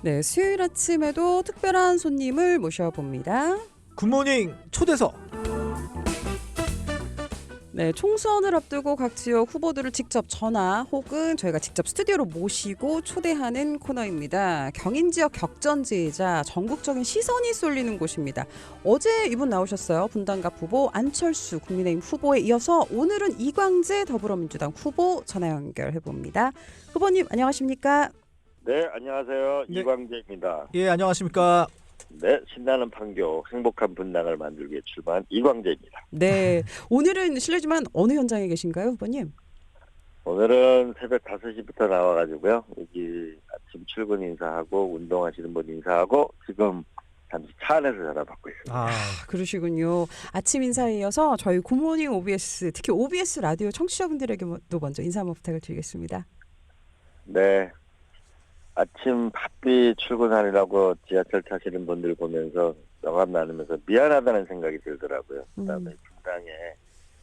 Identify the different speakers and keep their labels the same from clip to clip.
Speaker 1: 네, 수요일 아침에도 특별한 손님을 모셔봅니다.
Speaker 2: 굿모닝 초대석.
Speaker 1: 네, 총선을 앞두고 각 지역 후보들을 직접 전화 혹은 저희가 직접 스튜디오로 모시고 초대하는 코너입니다. 경인 지역 격전지이자 전국적인 시선이 쏠리는 곳입니다. 어제 이분 나오셨어요. 분당갑 후보 안철수 국민의힘 후보에 이어서 오늘은 이광재 더불어민주당 후보 전화 연결해봅니다. 후보님 안녕하십니까?
Speaker 3: 네, 안녕하세요.
Speaker 2: 네.
Speaker 3: 이광재입니다.
Speaker 2: 예, 안녕하십니까.
Speaker 3: 네, 신나는 판교, 행복한 분당을 만들기 위해 출마한 이광재입니다.
Speaker 1: 네, 오늘은 실례지만 어느 현장에 계신가요, 후보님?
Speaker 3: 오늘은 새벽 5시부터 나와가지고요. 여기 아침 출근 인사하고 운동하시는 분 인사하고 지금 잠시 차 안에서 전화 받고 있습니다.
Speaker 2: 아,
Speaker 1: 그러시군요. 아침 인사에 이어서 저희 굿모닝 OBS, 특히 OBS 라디오 청취자분들에게도 먼저 인사 한번 부탁을 드리겠습니다.
Speaker 3: 네, 아침 바삐 출근하느라고 지하철 타시는 분들 보면서 영감 나누면서 미안하다는 생각이 들더라고요. 그다음에 분당에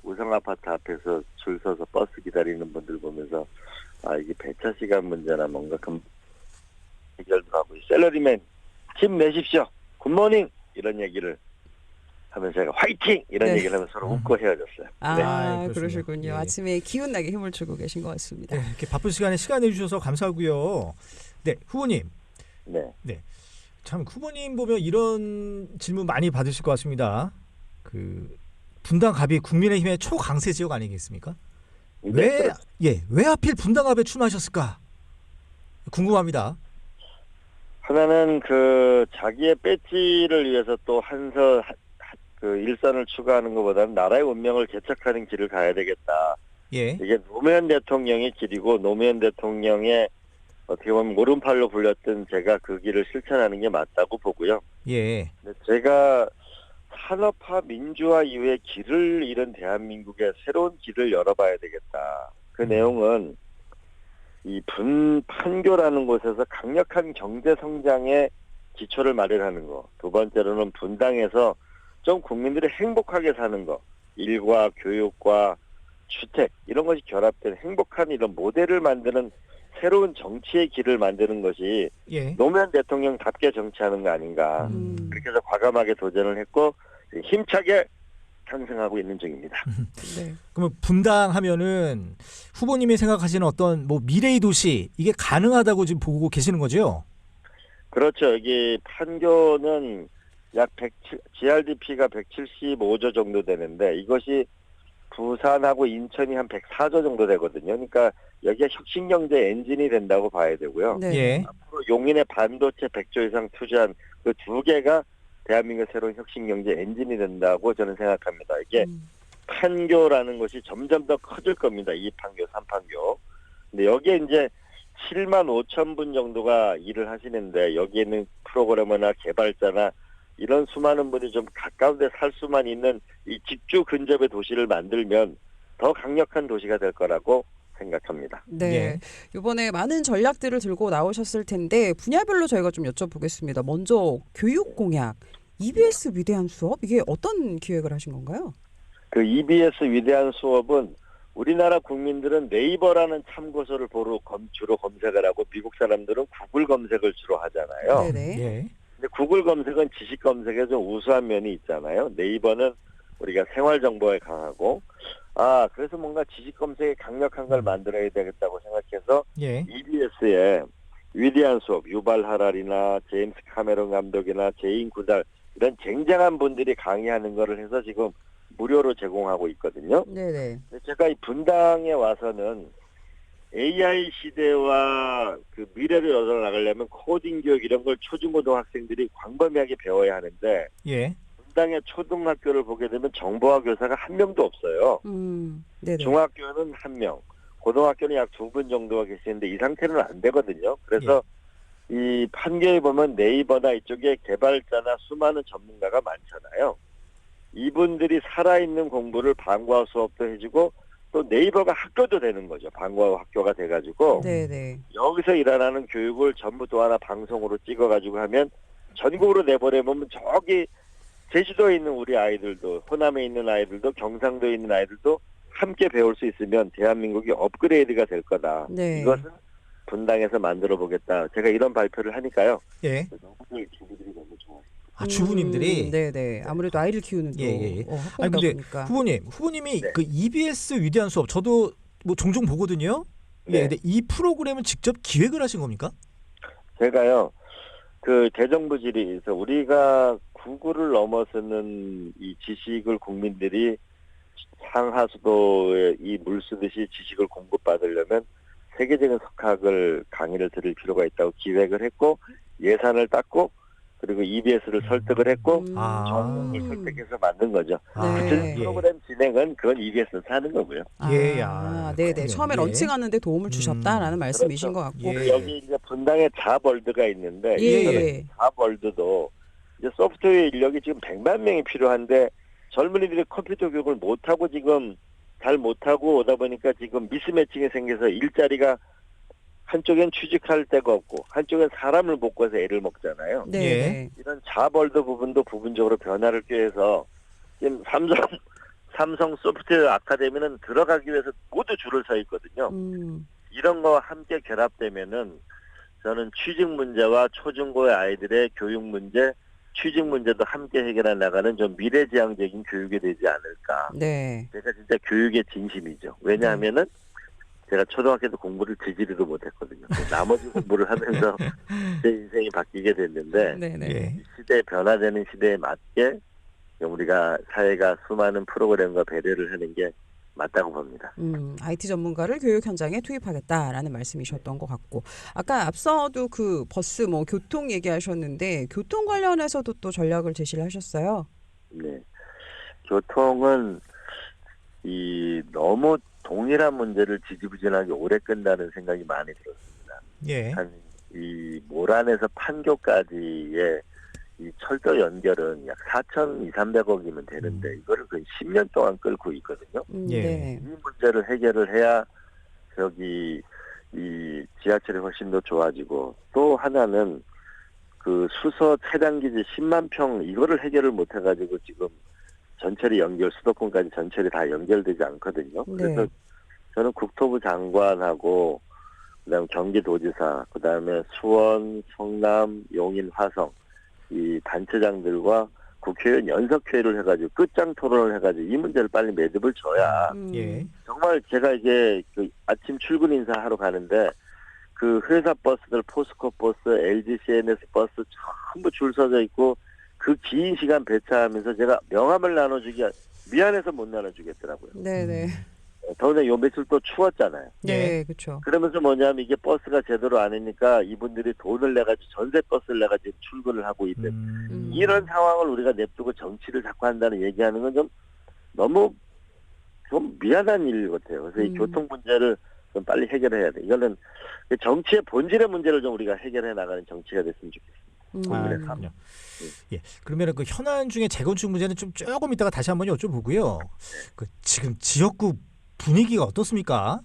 Speaker 3: 우성아파트 앞에서 줄 서서 버스 기다리는 분들 보면서 아, 이게 배차 시간 문제나 뭔가 해결도 하고 샐러리맨 힘내십시오. 굿모닝 이런 얘기를 하면서 제가 화이팅 이런
Speaker 1: 네.
Speaker 3: 얘기를 하면서 서로 웃고 헤어졌어요.
Speaker 1: 아,
Speaker 3: 네.
Speaker 2: 그렇군요.
Speaker 1: 그러시군요.
Speaker 2: 예.
Speaker 1: 아침에 기운나게 힘을 주고 계신 것 같습니다.
Speaker 2: 네, 이렇게 바쁜 시간에 시간 내주셔서 감사하고요. 네, 후보님.
Speaker 3: 네.
Speaker 2: 참 후보님 보면 이런 질문 많이 받으실 것 같습니다. 그 분당갑이 국민의힘의 초강세 지역 아니겠습니까? 왜 하필 분당갑에 출마하셨을까? 궁금합니다.
Speaker 3: 하나는 자기의 배지를 위해서 또 일선을 추구하는 것보다는 나라의 운명을 개척하는 길을 가야 되겠다.
Speaker 2: 예,
Speaker 3: 이게 노무현 대통령의 길이고 노무현 대통령의 어떻게 보면 오른팔로 불렸던 제가 그 길을 실천하는 게 맞다고 보고요.
Speaker 2: 예,
Speaker 3: 근데 제가 산업화 민주화 이후에 길을 잃은 대한민국의 새로운 길을 열어봐야 되겠다. 그 내용은 이 판교라는 곳에서 강력한 경제 성장의 기초를 마련하는 거. 두 번째로는 분당에서 좀 국민들이 행복하게 사는 거. 일과 교육과 주택 이런 것이 결합된 행복한 이런 모델을 만드는 새로운 정치의 길을 만드는 것이
Speaker 2: 예.
Speaker 3: 노무현 대통령답게 정치하는 거 아닌가. 그렇게 해서 과감하게 도전을 했고 힘차게 상승하고 있는 중입니다.
Speaker 1: 네.
Speaker 2: 그러면 분당 하면은 후보님이 생각하시는 어떤 뭐 미래의 도시 이게 가능하다고 지금 보고 계시는 거죠?
Speaker 3: 그렇죠. 여기 판교는 약 GRDP가 175조 정도 되는데 이것이 부산하고 인천이 한 104조 정도 되거든요. 그러니까 여기가 혁신경제 엔진이 된다고 봐야 되고요.
Speaker 1: 네.
Speaker 2: 예.
Speaker 3: 앞으로 용인의 반도체 100조 이상 투자한 그 두 개가 대한민국의 새로운 혁신경제 엔진이 된다고 저는 생각합니다. 이게 판교라는 것이 점점 더 커질 겁니다. 2판교, 3판교. 근데 여기에 이제 7만 5천 분 정도가 일을 하시는데 여기에는 프로그래머나 개발자나 이런 수많은 분이 좀 가까운 데 살 수만 있는 이 직주 근접의 도시를 만들면 더 강력한 도시가 될 거라고 생각합니다.
Speaker 1: 네.
Speaker 2: 예.
Speaker 1: 이번에 많은 전략들을 들고 나오셨을 텐데 분야별로 저희가 좀 여쭤보겠습니다. 먼저 교육 공약, EBS 위대한 수업 이게 어떤 기획을 하신 건가요?
Speaker 3: 그 EBS 위대한 수업은 우리나라 국민들은 네이버라는 참고서를 주로 검색을 하고 미국 사람들은 구글 검색을 주로 하잖아요.
Speaker 1: 네네.
Speaker 2: 예.
Speaker 3: 근데 구글 검색은 지식 검색에 좀 우수한 면이 있잖아요. 네이버는 우리가 생활 정보에 강하고 그래서 뭔가 지식 검색에 강력한 걸 만들어야 되겠다고 생각해서
Speaker 2: 예.
Speaker 3: EBS에 위대한 수업 유발 하랄이나 제임스 카메론 감독이나 제인 구달 이런 쟁쟁한 분들이 강의하는 거를 해서 지금 무료로 제공하고 있거든요.
Speaker 1: 네네.
Speaker 3: 근데 제가 이 분당에 와서는 AI 시대와 그 미래를 열어 나가려면 코딩 교육 이런 걸 초중고등학생들이 광범위하게 배워야 하는데
Speaker 2: 예.
Speaker 3: 분당의 초등학교를 보게 되면 정보화 교사가 한 명도 없어요.
Speaker 1: 네네.
Speaker 3: 중학교는 한 명, 고등학교는 약 2분 정도가 계시는데 이 상태는 안 되거든요. 그래서 이 판교에 보면 네이버나 이쪽에 개발자나 수많은 전문가가 많잖아요. 이분들이 살아있는 공부를 방과후 수업도 해주고 또 네이버가 학교도 되는 거죠. 방과후 학교가 돼가지고
Speaker 1: 네네.
Speaker 3: 여기서 일어나는 교육을 전부 또 하나 방송으로 찍어가지고 하면 전국으로 내보내보면 저기 제주도에 있는 우리 아이들도 호남에 있는 아이들도 경상도에 있는 아이들도 함께 배울 수 있으면 대한민국이 업그레이드가 될 거다.
Speaker 1: 네.
Speaker 3: 이것은 분당에서 만들어 보겠다. 제가 이런 발표를 하니까요.
Speaker 2: 예.
Speaker 3: 주부들이 너무 좋아요.
Speaker 2: 주부님들이
Speaker 1: 네네. 아무래도 아이를 키우는 또
Speaker 2: 예, 예.
Speaker 1: 학부모다
Speaker 2: 아니 근데
Speaker 1: 보니까.
Speaker 2: 후보님이
Speaker 3: 네.
Speaker 2: 그 EBS 위대한 수업 저도 뭐 종종 보거든요. 예.
Speaker 3: 네.
Speaker 2: 근데 이 프로그램은 직접 기획을 하신 겁니까?
Speaker 3: 제가요. 그 대정부 질의에서 우리가 구구를 넘어서는 이 지식을 국민들이 상하수도에 이 물쓰듯이 지식을 공급받으려면 세계적인 석학을 강의를 들을 필요가 있다고 기획을 했고 예산을 땄고 그리고 EBS를 설득을 했고 전국을 설득해서 만든 거죠.
Speaker 1: 네.
Speaker 3: 프로그램 진행은 그건 EBS에서 하는 거고요.
Speaker 2: 예,
Speaker 1: 네네.
Speaker 2: 그렇군요.
Speaker 1: 처음에
Speaker 2: 예.
Speaker 1: 런칭하는데 도움을 주셨다라는 말씀이신
Speaker 3: 그렇죠.
Speaker 1: 것 같고.
Speaker 2: 예.
Speaker 3: 여기 이제 분당에 자벌드가 있는데
Speaker 1: 예.
Speaker 3: 이 자벌드도 이제 소프트웨어 인력이 지금 100만 명이 필요한데 젊은이들이 컴퓨터 교육을 못하고 지금 잘 못하고 오다 보니까 지금 미스매칭이 생겨서 일자리가 한쪽엔 취직할 데가 없고 한쪽엔 사람을 못 구해서 애를 먹잖아요.
Speaker 1: 네.
Speaker 2: 예.
Speaker 1: 네.
Speaker 3: 이런 자벌드 부분도 부분적으로 변화를 꾀해서 지금 삼성 소프트웨어 아카데미는 들어가기 위해서 모두 줄을 서 있거든요. 이런 거와 함께 결합되면은 저는 취직 문제와 초중고의 아이들의 교육 문제, 취직 문제도 함께 해결해 나가는 좀 미래지향적인 교육이 되지 않을까.
Speaker 1: 네.
Speaker 3: 제가 진짜 교육의 진심이죠. 왜냐하면은 제가 초등학교 때 공부를 지지리도 못했거든요. 나머지 공부를 하면서 제 인생이 바뀌게 됐는데
Speaker 1: 네네.
Speaker 2: 예.
Speaker 3: 시대 변화되는 시대에 맞게 우리가 사회가 수많은 프로그램과 배려를 하는 게 맞다고 봅니다.
Speaker 1: IT 전문가를 교육 현장에 투입하겠다라는 말씀이셨던 것 같고 아까 앞서도 그 버스 뭐 교통 얘기하셨는데 교통 관련해서도 또 전략을 제시를 하셨어요.
Speaker 3: 네, 교통은 너무 동일한 문제를 지지부진하게 오래 끈다는 생각이 많이 들었습니다.
Speaker 2: 예.
Speaker 3: 이 모란에서 판교까지의 이 철도 연결은 약 4,200~300억이면 되는데 이거를 거의 10년 동안 끌고 있거든요.
Speaker 2: 예.
Speaker 1: 네.
Speaker 3: 이 문제를 해결을 해야 저기 이 지하철이 훨씬 더 좋아지고 또 하나는 그 수서 차량 기지 10만 평 이거를 해결을 못 해가지고 지금 전철이 수도권까지 전철이 다 연결되지 않거든요. 그래서
Speaker 1: 네.
Speaker 3: 저는 국토부 장관하고 그다음 경기도지사, 그다음에 수원, 성남, 용인, 화성 이 단체장들과 국회의원 연석회의를 해가지고 끝장 토론을 해가지고 이 문제를 빨리 매듭을 져야
Speaker 2: 예.
Speaker 3: 정말 제가 이제 그 아침 출근 인사하러 가는데 그 회사 버스들 포스코 버스, LG CNS 버스 전부 줄 서져 있고 그 긴 시간 배차하면서 제가 명함을 나눠주기 미안해서 못 나눠주겠더라고요.
Speaker 1: 네네.
Speaker 3: 더군다나 요 며칠 또 추웠잖아요.
Speaker 1: 네, 그렇죠.
Speaker 3: 그러면서 뭐냐면 이게 버스가 제대로 안 하니까 이분들이 돈을 내가지고 전세 버스를 내가지고 출근을 하고 있대. 이런 상황을 우리가 냅두고 정치를 자꾸 한다는 얘기하는 건 좀 너무 좀 미안한 일 같아요. 그래서 이 교통 문제를 좀 빨리 해결해야 돼. 이거는 정치의 본질의 문제를 좀 우리가 해결해 나가는 정치가 됐으면 좋겠습니다.
Speaker 2: 그렇군요. 예. 그러면 그 현안 중에 재건축 문제는 좀 조금 이따가 다시 한번 여쭤보고요. 그 지금 지역구 분위기가 어떻습니까?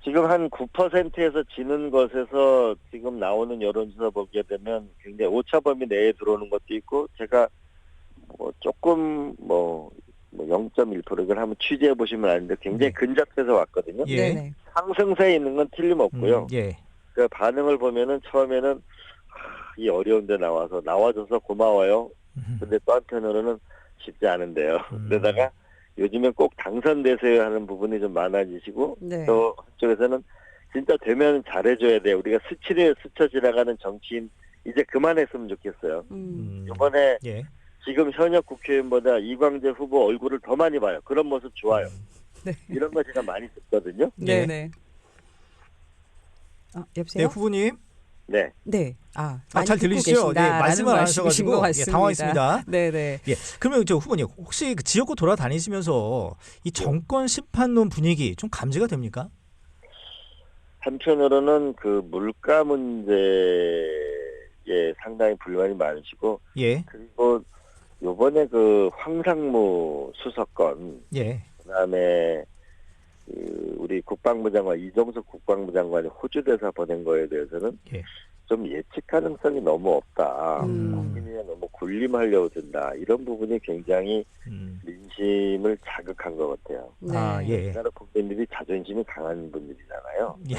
Speaker 3: 지금 한 9%에서 지는 것에서 지금 나오는 여론조사 보게 되면 굉장히 오차범위 내에 들어오는 것도 있고 제가 뭐 조금 0.1% 이걸 한번 취재해 보시면 아는데 굉장히 근접해서 왔거든요.
Speaker 2: 예.
Speaker 1: 네네.
Speaker 3: 상승세에 있는 건 틀림없고요.
Speaker 2: 예.
Speaker 3: 그 반응을 보면은 처음에는 이 어려운데 나와줘서 고마워요. 근데 또 한편으로는 쉽지 않은데요. 그러다가 요즘엔 꼭 당선되세요 하는 부분이 좀 많아지시고
Speaker 1: 네.
Speaker 3: 또 한쪽에서는 진짜 되면 잘해줘야 돼. 우리가 스쳐 지나가는 정치인 이제 그만했으면 좋겠어요. 이번에
Speaker 2: 예.
Speaker 3: 지금 현역 국회의원보다 이광재 후보 얼굴을 더 많이 봐요. 그런 모습 좋아요.
Speaker 1: 네.
Speaker 3: 이런 거 제가 많이 듣거든요.
Speaker 1: 네네. 여보세요?
Speaker 2: 네, 후보님.
Speaker 3: 네.
Speaker 1: 네.
Speaker 2: 잘
Speaker 1: 많이 듣고
Speaker 2: 들리시죠? 네,
Speaker 1: 계신다라는
Speaker 2: 말씀을 안
Speaker 1: 말씀이신 것
Speaker 2: 하셔가지고
Speaker 1: 같습니다.
Speaker 2: 당황했습니다.
Speaker 1: 네네.
Speaker 2: 예. 그러면 저 후보님 혹시 그 지역구 돌아다니시면서 이 정권 심판론 분위기 좀 감지가 됩니까?
Speaker 3: 한편으로는 그 물가 문제에 상당히 불만이 많으시고
Speaker 2: 예.
Speaker 3: 그리고 요번에 그 황상무 수사건
Speaker 2: 예.
Speaker 3: 그다음에 우리 국방부 장관 이종석 국방부 장관이 호주 대사 보낸 거에 대해서는
Speaker 2: 예.
Speaker 3: 좀 예측 가능성이 너무 없다.
Speaker 1: 음.
Speaker 3: 국민이 너무 군림하려고 든다. 이런 부분이 굉장히 민심을 자극한 것 같아요.
Speaker 1: 네.
Speaker 2: 아, 예.
Speaker 3: 우리나라 국민들이 자존심이 강한 분들이잖아요.
Speaker 2: 예.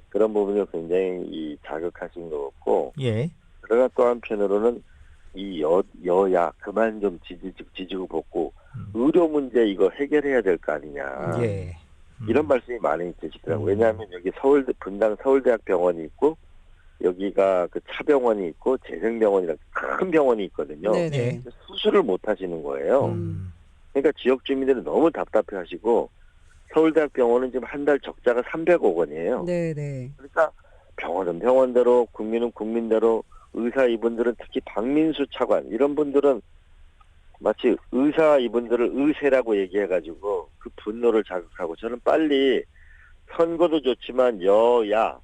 Speaker 3: 그런 부분이 굉장히 자극하신 것 같고,
Speaker 2: 예.
Speaker 3: 그러나 또 한편으로는 이 여야 그만 좀 지지고 볶고 의료 문제 이거 해결해야 될 거 아니냐.
Speaker 2: 예.
Speaker 3: 이런 말씀이 많이 있으시더라고요. 왜냐하면 여기 분당 서울대학병원이 있고 여기가 그 차병원이 있고 재생병원이라는 큰 병원이 있거든요.
Speaker 1: 네네.
Speaker 2: 예.
Speaker 3: 수술을 못 하시는 거예요.
Speaker 2: 음.
Speaker 3: 그러니까 지역 주민들이 너무 답답해하시고 서울대학병원은 지금 한 달 적자가 300억 원이에요.
Speaker 1: 네네.
Speaker 3: 그러니까 병원은 병원대로 국민은 국민대로 의사 이분들은 특히 박민수 차관 이런 분들은 마치 의사 이분들을 의세라고 얘기해가지고 그 분노를 자극하고 저는 빨리 선거도 좋지만 여야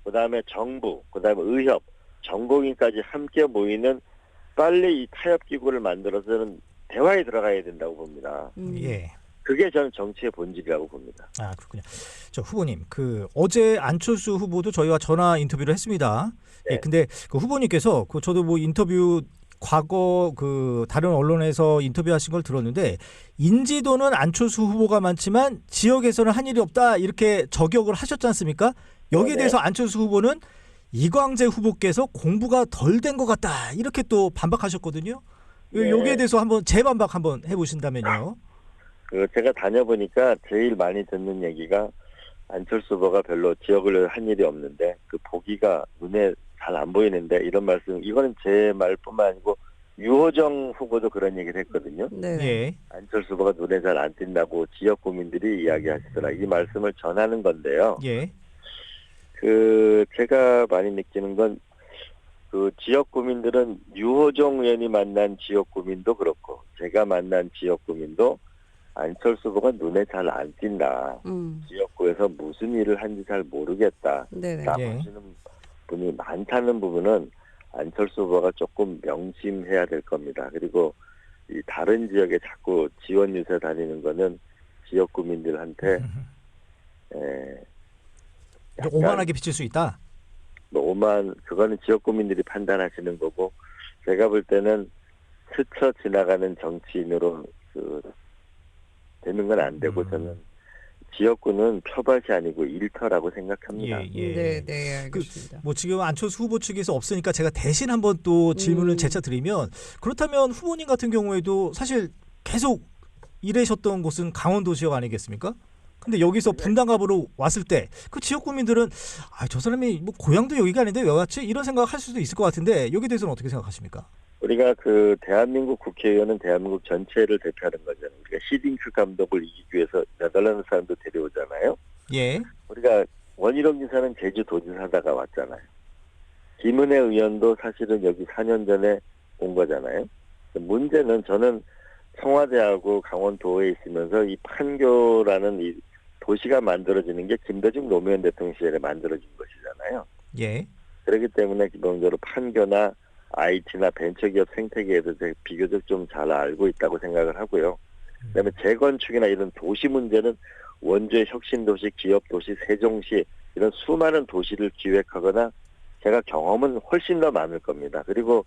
Speaker 3: 그다음에 정부 그다음에 의협 전공인까지 함께 모이는 빨리 이 타협기구를 만들어서는 대화에 들어가야 된다고 봅니다.
Speaker 2: 예.
Speaker 3: 그게 저는 정치의 본질이라고 봅니다.
Speaker 2: 아, 그렇군요. 저 후보님, 어제 안철수 후보도 저희와 전화 인터뷰를 했습니다.
Speaker 3: 네.
Speaker 2: 예, 근데 그 후보님께서 저도 뭐 인터뷰 과거 다른 언론에서 인터뷰하신 걸 들었는데 인지도는 안철수 후보가 많지만 지역에서는 한 일이 없다 이렇게 저격을 하셨지 않습니까? 여기에
Speaker 3: 네.
Speaker 2: 대해서 안철수 후보는 이광재 후보께서 공부가 덜 된 것 같다 이렇게 또 반박하셨거든요.
Speaker 3: 네.
Speaker 2: 여기에 대해서 한번 재반박 한번 해보신다면요.
Speaker 3: 제가 다녀보니까 제일 많이 듣는 얘기가 안철수 후보가 별로 지역을 한 일이 없는데 그 보기가 눈에 잘 안 보이는데 이런 말씀 이거는 제 말뿐만 아니고 유호정 후보도 그런 얘기를 했거든요.
Speaker 1: 네.
Speaker 2: 예.
Speaker 3: 안철수 후보가 눈에 잘 안 띈다고 지역 국민들이 이야기하시더라. 이 말씀을 전하는 건데요.
Speaker 2: 예.
Speaker 3: 제가 많이 느끼는 건 지역 국민들은 유호정 의원이 만난 지역 국민도 그렇고 제가 만난 지역 국민도 안철수 후보가 눈에 잘 안 띈다. 지역구에서 무슨 일을 한지 잘 모르겠다.
Speaker 1: 네네.
Speaker 3: 하시는 분이 많다는 부분은 안철수 후보가 조금 명심해야 될 겁니다. 그리고 이 다른 지역에 자꾸 지원 유세 다니는 거는 지역 국민들한테 약간
Speaker 2: 오만하게 비칠 수 있다.
Speaker 3: 그거는 지역 국민들이 판단하시는 거고 제가 볼 때는 스쳐 지나가는 정치인으로 되는 건 안 되고 저는 지역구는 표밭이 아니고 일터라고 생각합니다.
Speaker 2: 예.
Speaker 1: 네, 알겠습니다.
Speaker 2: 뭐 지금 안철수 후보 측에서 없으니까 제가 대신 한번 또 질문을 재차 드리면 그렇다면 후보님 같은 경우에도 사실 계속 일하셨던 곳은 강원도 지역 아니겠습니까? 근데 여기서 분당갑으로 왔을 때 그 지역 국민들은 저 사람이 뭐 고향도 여기가 아닌데 왜 왔지? 이런 생각할 수도 있을 것 같은데 여기에 대해서는 어떻게 생각하십니까?
Speaker 3: 우리가 대한민국 국회의원은 대한민국 전체를 대표하는 거잖아요. 우리가 시딩크 감독을 이기기 위해서 네덜란드 사람도 데려오잖아요.
Speaker 2: 예.
Speaker 3: 우리가 원희룡 지사는 제주도지사 하다가 왔잖아요. 김은혜 의원도 사실은 여기 4년 전에 온 거잖아요. 문제는 저는 청와대하고 강원도에 있으면서 이 판교라는 이 도시가 만들어지는 게 김대중 노무현 대통령 시절에 만들어진 것이잖아요.
Speaker 2: 예.
Speaker 3: 그렇기 때문에 기본적으로 판교나 IT나 벤처기업 생태계에도 비교적 좀 잘 알고 있다고 생각을 하고요. 그다음에 재건축이나 이런 도시 문제는 원주의 혁신도시, 기업도시, 세종시 이런 수많은 도시를 기획하거나 제가 경험은 훨씬 더 많을 겁니다. 그리고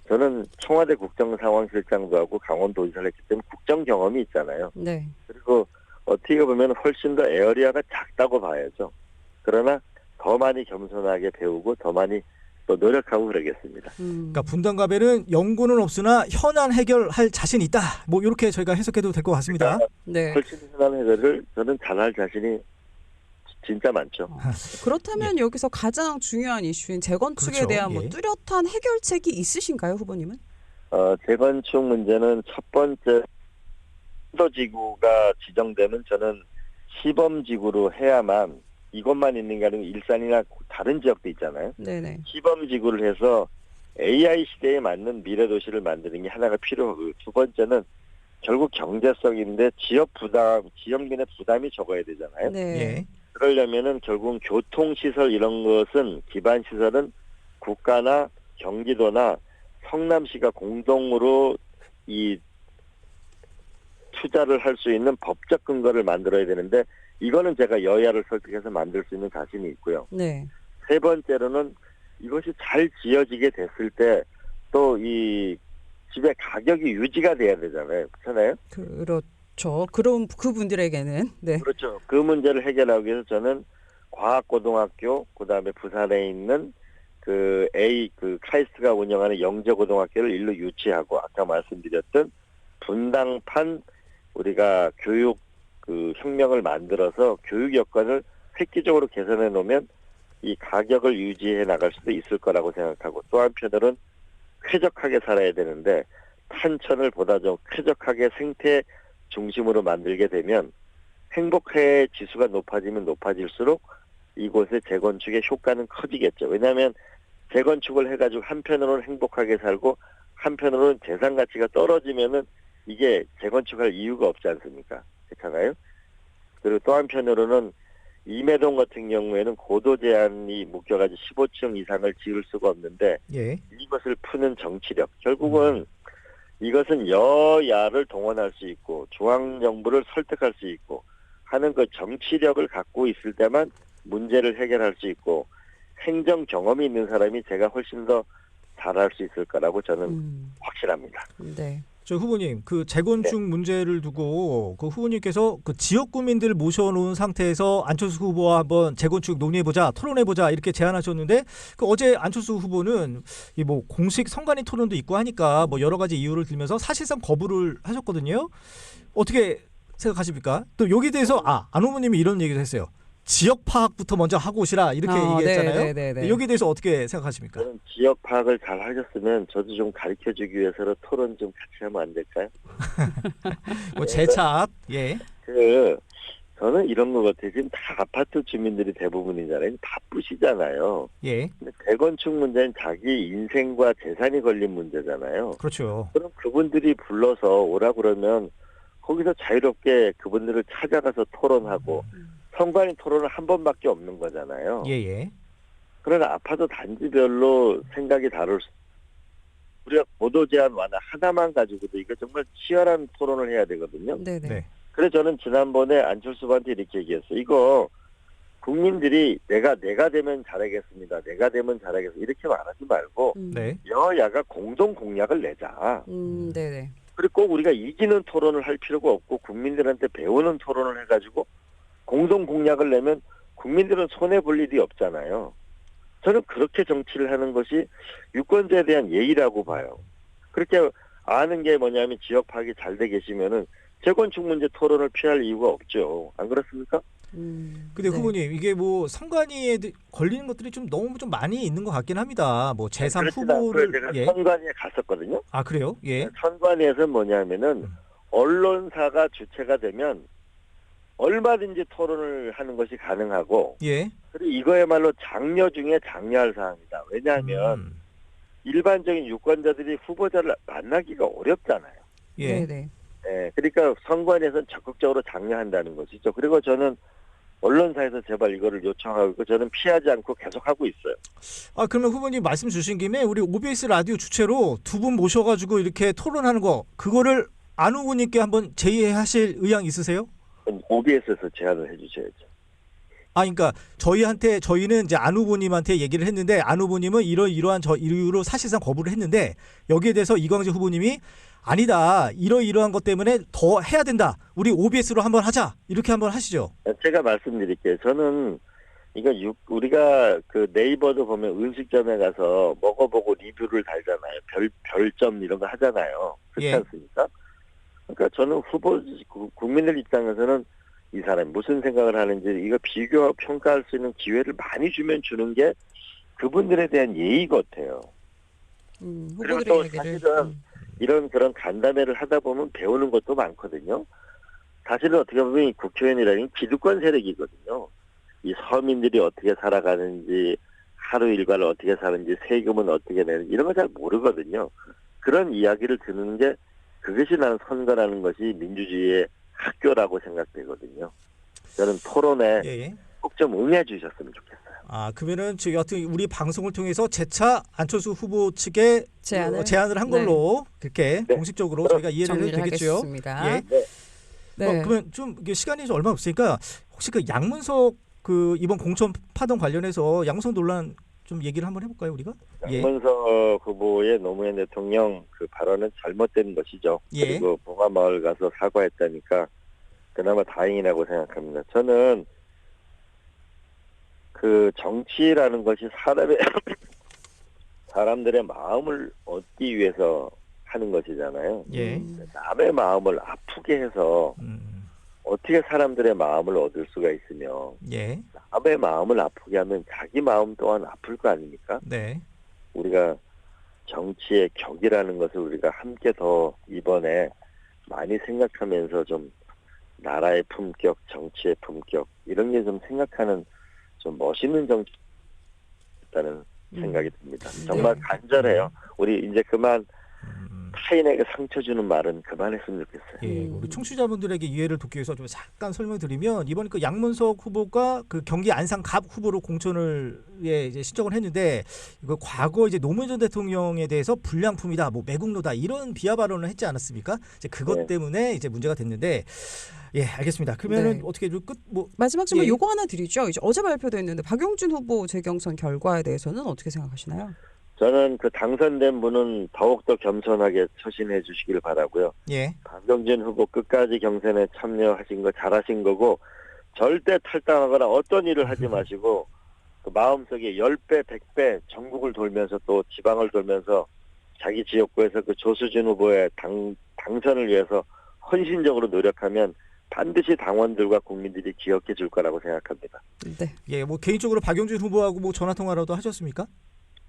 Speaker 3: 저는 청와대 국정상황실장도 하고 강원도지사를 했기 때문에 국정 경험이 있잖아요.
Speaker 1: 네.
Speaker 3: 그리고 어떻게 보면 훨씬 더 에어리아가 작다고 봐야죠. 그러나 더 많이 겸손하게 배우고 더 많이 또 노력하고 그러겠습니다.
Speaker 2: 그러니까 분당갑에는 연고는 없으나 현안 해결할 자신 있다. 뭐 이렇게 저희가 해석해도 될 것 같습니다.
Speaker 1: 네.
Speaker 3: 훨씬 현안 해결을 저는 잘할 자신이 진짜 많죠.
Speaker 1: 그렇다면 여기서 가장 중요한 이슈인 재건축에
Speaker 2: 그렇죠.
Speaker 1: 대한
Speaker 2: 예.
Speaker 1: 뚜렷한 해결책이 있으신가요, 후보님은?
Speaker 3: 재건축 문제는 첫 번째 지구가 지정되면 저는 시범지구로 해야만 이것만 있는 게 아니고 일산이나 다른 지역도 있잖아요.
Speaker 1: 네네.
Speaker 3: 시범지구를 해서 AI 시대에 맞는 미래도시를 만드는 게 하나가 필요하고 두 번째는 결국 경제성인데 지역민의 부담이 적어야 되잖아요.
Speaker 1: 네.
Speaker 2: 예.
Speaker 3: 그러려면은 결국은 교통시설 이런 것은 기반시설은 국가나 경기도나 성남시가 공동으로 이 투자를 할 수 있는 법적 근거를 만들어야 되는데 이거는 제가 여야를 설득해서 만들 수 있는 자신이 있고요.
Speaker 1: 네.
Speaker 3: 세 번째로는 이것이 잘 지어지게 됐을 때 또 이 집의 가격이 유지가 돼야 되잖아요. 그렇잖아요?
Speaker 1: 그렇죠. 그럼 그분들에게는 네.
Speaker 3: 그렇죠. 그 문제를 해결하기 위해서 저는 과학고등학교, 그다음에 부산에 있는 그 카이스트가 운영하는 영재고등학교를 일로 유치하고 아까 말씀드렸던 분당판 우리가 교육 그 혁명을 만들어서 교육 여건을 획기적으로 개선해 놓으면 이 가격을 유지해 나갈 수도 있을 거라고 생각하고 또 한편으로는 쾌적하게 살아야 되는데 탄천을 보다 좀 쾌적하게 생태 중심으로 만들게 되면 행복해 지수가 높아지면 높아질수록 이곳의 재건축의 효과는 커지겠죠. 왜냐하면 재건축을 해가지고 한편으로는 행복하게 살고 한편으로는 재산 가치가 떨어지면은 이게 재건축할 이유가 없지 않습니까? 그렇잖아요. 그리고 또 한편으로는 임해동 같은 경우에는 고도 제한이 묶여가지고 15층 이상을 지을 수가 없는데
Speaker 2: 예.
Speaker 3: 이것을 푸는 정치력. 결국은 이것은 여야를 동원할 수 있고 중앙정부를 설득할 수 있고 하는 그 정치력을 갖고 있을 때만 문제를 해결할 수 있고 행정 경험이 있는 사람이 제가 훨씬 더 잘할 수 있을 거라고 저는 확실합니다.
Speaker 1: 네.
Speaker 2: 저 후보님 그 재건축 문제를 두고 그 후보님께서 그 지역 구민들을 모셔놓은 상태에서 안철수 후보와 한번 재건축 논의해보자 토론해보자 이렇게 제안하셨는데 그 어제 안철수 후보는 이 뭐 공식 선관위 토론도 있고 하니까 뭐 여러 가지 이유를 들면서 사실상 거부를 하셨거든요. 어떻게 생각하십니까? 또 여기에 대해서 안 후보님이 이런 얘기를 했어요. 지역 파악부터 먼저 하고 오시라 이렇게 얘기했잖아요.
Speaker 1: 네.
Speaker 2: 여기에 대해서 어떻게 생각하십니까?
Speaker 3: 저는 지역 파악을 잘 하셨으면 저도 좀 가르쳐주기 위해서 토론 좀 같이 하면 안 될까요?
Speaker 2: 뭐 재차 예.
Speaker 3: 저는 이런 것 같아요. 지금 다 아파트 주민들이 대부분이잖아요. 바쁘시잖아요.
Speaker 2: 예.
Speaker 3: 근데 재건축 문제는 자기 인생과 재산이 걸린 문제잖아요.
Speaker 2: 그렇죠.
Speaker 3: 그럼 그분들이 불러서 오라 그러면 거기서 자유롭게 그분들을 찾아가서 토론하고 선관위 토론은 한 번밖에 없는 거잖아요.
Speaker 2: 예예.
Speaker 3: 그러나 아파트 단지별로 생각이 다를 수. 우리가 보도 제한 완화 하나만 가지고도 이거 정말 치열한 토론을 해야 되거든요.
Speaker 1: 네네.
Speaker 2: 네.
Speaker 3: 그래서 저는 지난번에 안철수 후보한테 이렇게 얘기했어요. 이거 국민들이 내가 되면 잘하겠습니다. 내가 되면 잘하겠습니다. 이렇게 말하지 말고
Speaker 2: 네.
Speaker 3: 여야가 공동 공약을 내자.
Speaker 1: 네네.
Speaker 3: 그리고 꼭 우리가 이기는 토론을 할 필요가 없고 국민들한테 배우는 토론을 해가지고 공동 공약을 내면 국민들은 손해볼 일이 없잖아요. 저는 그렇게 정치를 하는 것이 유권자에 대한 예의라고 봐요. 그렇게 아는 게 뭐냐면 지역 파악이 잘 돼 계시면은 재건축 문제 토론을 피할 이유가 없죠. 안 그렇습니까?
Speaker 2: 근데
Speaker 1: 네.
Speaker 2: 후보님 이게 뭐 선관위에 걸리는 것들이 좀 너무 좀 많이 있는 것 같긴 합니다. 뭐 제3
Speaker 3: 그렇진 않고요.
Speaker 2: 후보를
Speaker 3: 제가
Speaker 2: 예.
Speaker 3: 선관위에 갔었거든요.
Speaker 2: 아 그래요? 예.
Speaker 3: 선관위에서는 뭐냐면은 언론사가 주체가 되면 얼마든지 토론을 하는 것이 가능하고
Speaker 2: 예.
Speaker 3: 그리고 이거야말로 장려 중에 장려할 사항이다. 왜냐하면 일반적인 유권자들이 후보자를 만나기가 어렵잖아요.
Speaker 2: 예.
Speaker 1: 네네.
Speaker 3: 네, 그러니까 선관위에서는 적극적으로 장려한다는 것이죠. 그리고 저는 언론사에서 제발 이거를 요청하고 있고 저는 피하지 않고 계속하고 있어요.
Speaker 2: 아 그러면 후보님 말씀 주신 김에 우리 OBS 라디오 주최로 두 분 모셔가지고 이렇게 토론하는 거 그거를 안 후보님께 한번 제의하실 의향 있으세요?
Speaker 3: OBS에서 제안을 해주셔야죠.
Speaker 2: 아, 그러니까 저희는 이제 안 후보님한테 얘기를 했는데 안 후보님은 이러한 이유로 사실상 거부를 했는데 여기에 대해서 이광재 후보님이 아니다 이러이러한 것 때문에 더 해야 된다. 우리 OBS로 한번 하자 이렇게 한번 하시죠.
Speaker 3: 제가 말씀드릴게요. 저는 이거 우리가 그 네이버도 보면 음식점에 가서 먹어보고 리뷰를 달잖아요. 별점 이런 거 하잖아요. 그렇지
Speaker 2: 예.
Speaker 3: 않습니까? 그러니까 저는 국민들 입장에서는 이 사람이 무슨 생각을 하는지 이거 비교 평가할 수 있는 기회를 많이 주는 게 그분들에 대한 예의 같아요. 그리고
Speaker 1: 후보들의
Speaker 3: 또
Speaker 1: 얘기를.
Speaker 3: 사실은 이런 그런 간담회를 하다 보면 배우는 것도 많거든요. 사실은 어떻게 보면 이 국회의원이라는 기득권 세력이거든요. 이 서민들이 어떻게 살아가는지 하루 일과를 어떻게 사는지 세금은 어떻게 내는지 이런 거 잘 모르거든요. 그런 이야기를 듣는 게 그것이 나는 선거라는 것이 민주주의의 학교라고 생각되거든요. 저는 토론에
Speaker 2: 예.
Speaker 3: 꼭 좀 응해 주셨으면 좋겠어요.
Speaker 2: 아 그러면은 저희 같은 우리 방송을 통해서 재차 안철수 후보 측에 제안을 한 걸로 그렇게
Speaker 3: 네.
Speaker 2: 공식적으로 저희가 이해를 해도
Speaker 1: 정리를
Speaker 2: 되겠죠.
Speaker 1: 하겠습니다.
Speaker 2: 예.
Speaker 3: 네.
Speaker 1: 네.
Speaker 2: 그러면 좀 이게 시간이 좀 얼마 없으니까 혹시 그 양문석 그 이번 공천 파동 관련해서 양문석 논란 좀 얘기를 한번 해볼까요, 우리가?
Speaker 3: 양문석 후보의 노무현 대통령 그 발언은 잘못된 것이죠.
Speaker 2: 예.
Speaker 3: 그리고 봉화마을 가서 사과했다니까 그나마 다행이라고 생각합니다. 저는 그 정치라는 것이 사람들의 마음을 얻기 위해서 하는 것이잖아요.
Speaker 2: 예.
Speaker 3: 남의 마음을 아프게 해서 어떻게 사람들의 마음을 얻을 수가 있으며
Speaker 2: 예.
Speaker 3: 남의 마음을 아프게 하면 자기 마음 또한 아플 거 아닙니까?
Speaker 2: 네.
Speaker 3: 우리가 정치의 격이라는 것을 우리가 함께 더 이번에 많이 생각하면서 좀 나라의 품격, 정치의 품격 이런 게 좀 생각하는 좀 멋있는 정치라는 생각이 듭니다. 정말 간절해요. 우리 이제 그만 타인에게 상처 주는 말은 그만했으면 좋겠어요.
Speaker 2: 예, 우리 청취자분들에게 이해를 돕기 위해서 좀 잠깐 설명드리면 이번 그 양문석 후보가 그 경기 안산 갑 후보로 공천을 이제 신청을 했는데 이거 과거 이제 노무현 전 대통령에 대해서 불량품이다, 뭐 매국노다 이런 비하 발언을 했지 않았습니까? 이제 그것
Speaker 3: 네.
Speaker 2: 때문에 이제 문제가 됐는데 예, 알겠습니다. 그러면은
Speaker 1: 네.
Speaker 2: 어떻게 뭐
Speaker 1: 마지막 질문
Speaker 2: 예.
Speaker 1: 요거 하나 드리죠. 이제 어제 발표도 했는데 박용진 후보 재경선 결과에 대해서는 어떻게 생각하시나요?
Speaker 3: 저는 그 당선된 분은 더욱더 겸손하게 처신해 주시길 바라고요.
Speaker 2: 예.
Speaker 3: 박용진 후보 끝까지 경선에 참여하신 거 잘하신 거고 절대 탈당하거나 어떤 일을 하지 마시고 그 마음속에 10배, 100배 전국을 돌면서 또 지방을 돌면서 자기 지역구에서 그 조수진 후보의 당선을 위해서 헌신적으로 노력하면 반드시 당원들과 국민들이 기억해 줄 거라고 생각합니다.
Speaker 1: 네.
Speaker 2: 예, 뭐 개인적으로 박용진 후보하고 뭐 전화 통화라도 하셨습니까?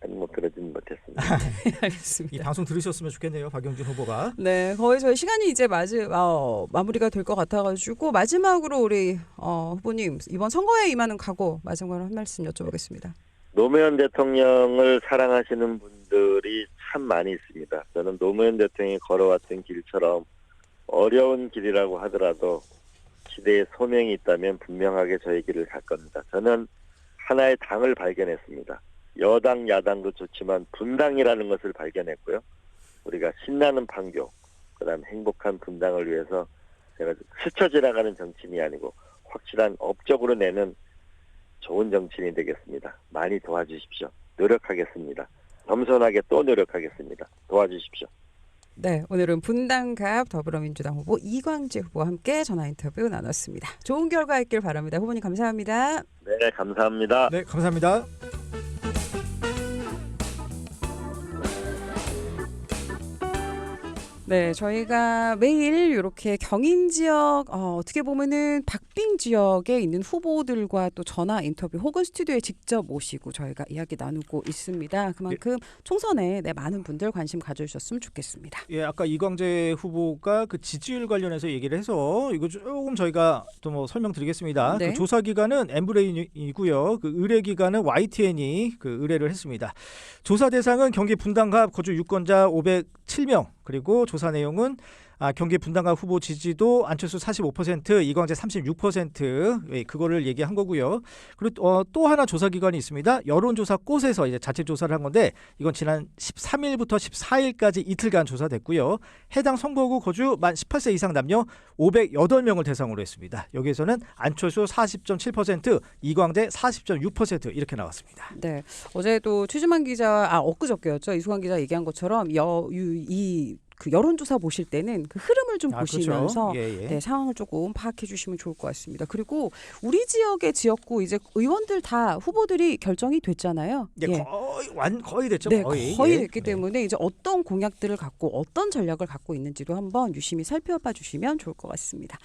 Speaker 3: 아니 뭐 그러지는 못했습니다.
Speaker 2: 이
Speaker 1: 알겠습니다.
Speaker 2: 방송 들으셨으면 좋겠네요, 박용진 후보가.
Speaker 1: 네, 거의 저희 시간이 이제 마무리가 될 것 같아가지고 마지막으로 우리 후보님 이번 선거에 임하는 각오 마지막으로 한 말씀 여쭤보겠습니다.
Speaker 3: 노무현 대통령을 사랑하시는 분들이 참 많이 있습니다. 저는 노무현 대통령이 걸어왔던 길처럼 어려운 길이라고 하더라도 시대의 소명이 있다면 분명하게 저의 길을 갈 겁니다. 저는 하나의 당을 발견했습니다. 여당, 야당도 좋지만 분당이라는 것을 발견했고요. 우리가 신나는 판교, 그다음 행복한 분당을 위해서 제가 스쳐 지나가는 정치인이 아니고 확실한 업적으로 내는 좋은 정치인이 되겠습니다. 많이 도와주십시오. 노력하겠습니다. 겸손하게 또 노력하겠습니다. 도와주십시오.
Speaker 1: 네, 오늘은 분당갑 더불어민주당 후보 이광재 후보와 함께 전화 인터뷰 나눴습니다. 좋은 결과 있길 바랍니다. 후보님 감사합니다.
Speaker 3: 네, 감사합니다.
Speaker 2: 네, 감사합니다.
Speaker 1: 네, 저희가 매일 이렇게 경인 지역 어떻게 보면은 박빙 지역에 있는 후보들과 또 전화 인터뷰 혹은 스튜디오에 직접 모시고 저희가 이야기 나누고 있습니다. 그만큼 총선에 많은 분들 관심 가져주셨으면 좋겠습니다.
Speaker 2: 예, 아까 이광재 후보가 그 지지율 관련해서 얘기를 해서 이거 조금 저희가 또 뭐 설명드리겠습니다.
Speaker 1: 네.
Speaker 2: 그 조사 기관은 엠브레인이고요. 그 의뢰 기관은 YTN이 그 의뢰를 했습니다. 조사 대상은 경기 분당갑 거주 유권자 507명. 그리고 조사 내용은 경기 분당갑 후보 지지도 안철수 45%, 이광재 36%, 예, 그거를 얘기한 거고요. 그리고 또 하나 조사 기관이 있습니다. 여론조사 꽃에서 이제 자체 조사를 한 건데 이건 지난 13일부터 14일까지 이틀간 조사됐고요. 해당 선거구 거주 만 18세 이상 남녀 508명을 대상으로 했습니다. 여기에서는 안철수 40.7%, 이광재 40.6% 이렇게 나왔습니다.
Speaker 1: 네, 어제도 최주만 기자, 엊그저께였죠. 이수관 기자 얘기한 것처럼 그 여론조사 보실 때는 그 흐름을 좀 보시면서
Speaker 2: 그렇죠. 예, 예.
Speaker 1: 네, 상황을 조금 파악해 주시면 좋을 것 같습니다. 그리고 우리 지역의 지역구 이제 의원들 다 후보들이 결정이 됐잖아요.
Speaker 2: 예,
Speaker 1: 예.
Speaker 2: 거의 됐죠.
Speaker 1: 네,
Speaker 2: 거의
Speaker 1: 거의
Speaker 2: 예.
Speaker 1: 됐기
Speaker 2: 네.
Speaker 1: 때문에 이제 어떤 공약들을 갖고 어떤 전략을 갖고 있는지도 한번 유심히 살펴봐 주시면 좋을 것 같습니다.